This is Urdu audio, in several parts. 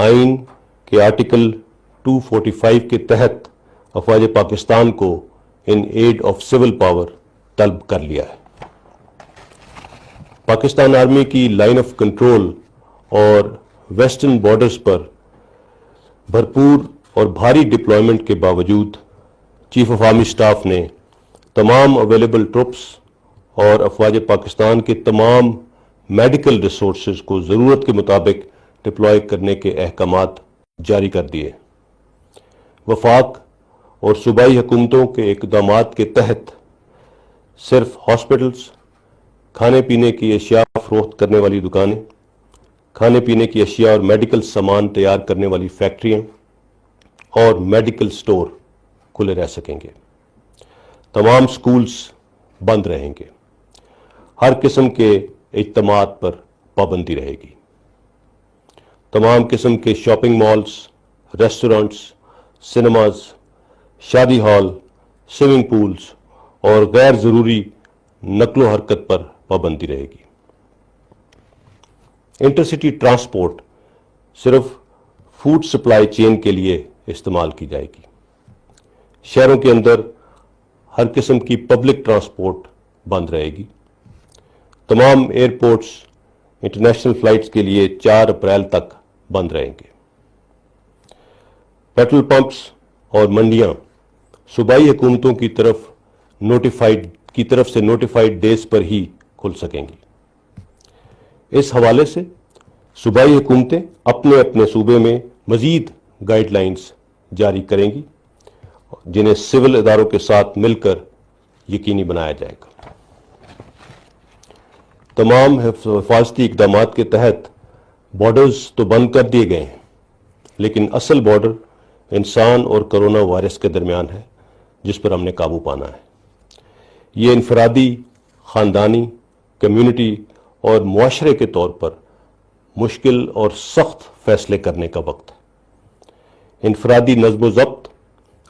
آئین کے آرٹیکل 245 کے تحت افواج پاکستان کو ان ایڈ آف سول پاور طلب کر لیا ہے۔ پاکستان آرمی کی لائن آف کنٹرول اور ویسٹرن بارڈرز پر بھرپور اور بھاری ڈپلائمنٹ کے باوجود چیف آف آرمی سٹاف نے تمام اویلیبل ٹروپس اور افواج پاکستان کے تمام میڈیکل ریسورسز کو ضرورت کے مطابق ڈپلوائے کرنے کے احکامات جاری کر دیے۔ وفاق اور صوبائی حکومتوں کے اقدامات کے تحت صرف ہاسپٹلز، کھانے پینے کی اشیاء فروخت کرنے والی دکانیں، کھانے پینے کی اشیاء اور میڈیکل سامان تیار کرنے والی فیکٹریاں اور میڈیکل سٹور کھلے رہ سکیں گے۔ تمام سکولز بند رہیں گے۔ ہر قسم کے اجتماعات پر پابندی رہے گی۔ تمام قسم کے شاپنگ مالز، ریسٹورنٹس، سنیماز، شادی ہال، سوئمنگ پولز اور غیر ضروری نقل و حرکت پر پابندی رہے گی۔ انٹرسٹی ٹرانسپورٹ صرف فوڈ سپلائی چین کے لیے استعمال کی جائے گی۔ شہروں کے اندر ہر قسم کی پبلک ٹرانسپورٹ بند رہے گی۔ تمام ایئرپورٹس انٹرنیشنل فلائٹس کے لیے 4 اپریل تک بند رہیں گے۔ پیٹرول پمپس اور منڈیاں صوبائی حکومتوں کی طرف سے نوٹیفائڈ ڈیز پر ہی کھل سکیں گی۔ اس حوالے سے صوبائی حکومتیں اپنے اپنے صوبے میں مزید گائیڈ لائنز جاری کریں گی جنہیں سول اداروں کے ساتھ مل کر یقینی بنایا جائے گا۔ تمام حفاظتی اقدامات کے تحت بارڈرز تو بند کر دیے گئے ہیں، لیکن اصل بارڈر انسان اور کرونا وائرس کے درمیان ہے جس پر ہم نے قابو پانا ہے۔ یہ انفرادی، خاندانی، کمیونٹی اور معاشرے کے طور پر مشکل اور سخت فیصلے کرنے کا وقت ہے۔ انفرادی نظم و ضبط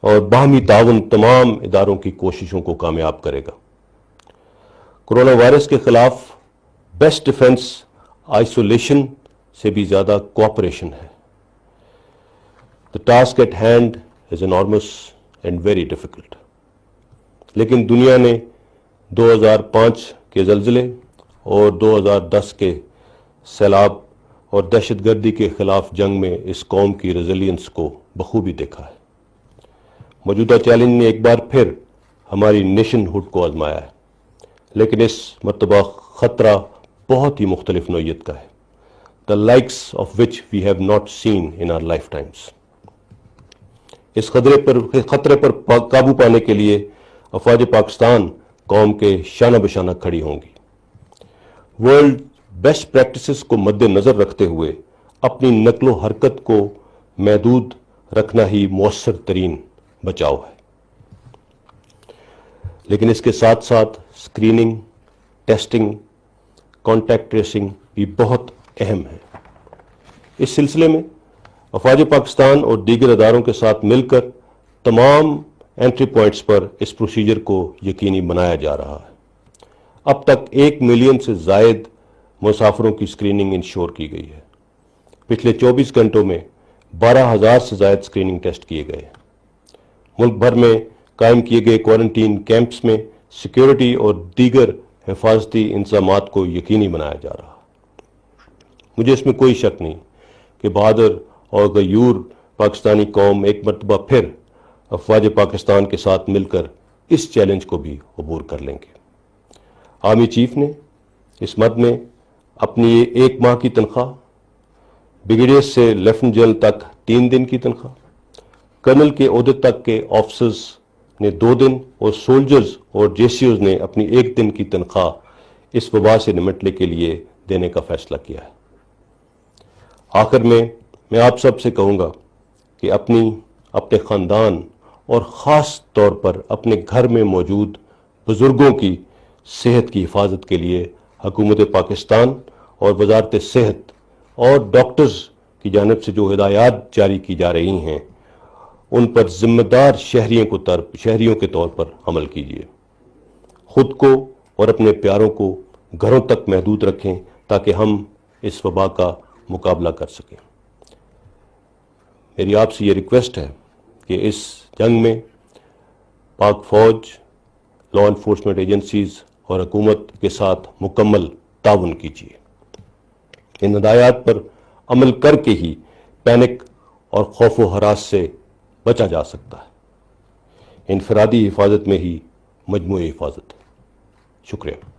اور باہمی تعاون تمام اداروں کی کوششوں کو کامیاب کرے گا۔ کرونا وائرس کے خلاف بیسٹ ڈیفنس آئسولیشن سے بھی زیادہ کوآپریشن ہے۔ The task at hand is enormous and very difficult. لیکن دنیا نے 2005 کے زلزلے اور 2010 کے سیلاب اور دہشت گردی کے خلاف جنگ میں اس قوم کی ریزیلینس کو بخوبی دیکھا ہے۔ موجودہ چیلنج نے ایک بار پھر ہماری نیشن ہوڈ کو آزمایا ہے، لیکن اس مرتبہ خطرہ بہت ہی مختلف نوعیت کا ہے۔ The likes of which we have not seen in our lifetimes. اس خطرے پر قابو پانے کے لیے افواج پاکستان قوم کے شانہ بشانہ کھڑی ہوں گی۔ ورلڈ بیسٹ پریکٹسز کو مد نظر رکھتے ہوئے اپنی نقل و حرکت کو محدود رکھنا ہی مؤثر ترین بچاؤ ہے، لیکن اس کے ساتھ ساتھ اسکریننگ، ٹیسٹنگ، کانٹیکٹ ٹریسنگ بھی بہت اہم ہے۔ اس سلسلے میں افواج پاکستان اور دیگر اداروں کے ساتھ مل کر تمام انٹری پوائنٹس پر اس پروسیجر کو یقینی بنایا جا رہا ہے۔ اب تک 1 ملین سے زائد مسافروں کی اسکریننگ انشور کی گئی ہے۔ پچھلے 24 گھنٹوں میں 12,000 سے زائد اسکریننگ ٹیسٹ کیے گئے ہیں۔ ملک بھر میں قائم کیے گئے کوارنٹین کیمپس میں سیکیورٹی اور دیگر حفاظتی انتظامات کو یقینی بنایا جا رہا ہے۔ مجھے اس میں کوئی شک نہیں کہ بہادر اور غیور پاکستانی قوم ایک مرتبہ پھر افواج پاکستان کے ساتھ مل کر اس چیلنج کو بھی عبور کر لیں گے۔ آرمی چیف نے اس مد میں اپنی 1 ماہ کی تنخواہ، بریگیڈیئر سے لیفٹیننٹ جنرل تک 3 دن کی تنخواہ، کرنل کے عہدے تک کے آفیسرز نے 2 دن اور سولجرز اور JCOs نے اپنی 1 دن کی تنخواہ اس وبا سے نمٹنے کے لیے دینے کا فیصلہ کیا ہے۔ آخر میں آپ سب سے کہوں گا کہ اپنے خاندان اور خاص طور پر اپنے گھر میں موجود بزرگوں کی صحت کی حفاظت کے لیے حکومت پاکستان اور وزارت صحت اور ڈاکٹرز کی جانب سے جو ہدایات جاری کی جا رہی ہیں ان پر ذمہ دار شہریوں کے طور پر عمل کیجیے۔ خود کو اور اپنے پیاروں کو گھروں تک محدود رکھیں تاکہ ہم اس وبا کا مقابلہ کر سکیں۔ میری آپ سے یہ ریکویسٹ ہے کہ اس جنگ میں پاک فوج، لا انفورسمنٹ ایجنسیز اور حکومت کے ساتھ مکمل تعاون کیجیے۔ ان ہدایات پر عمل کر کے ہی پینک اور خوف و ہراس سے بچا جا سکتا ہے۔ انفرادی حفاظت میں ہی مجموعی حفاظت ہے۔ شکریہ۔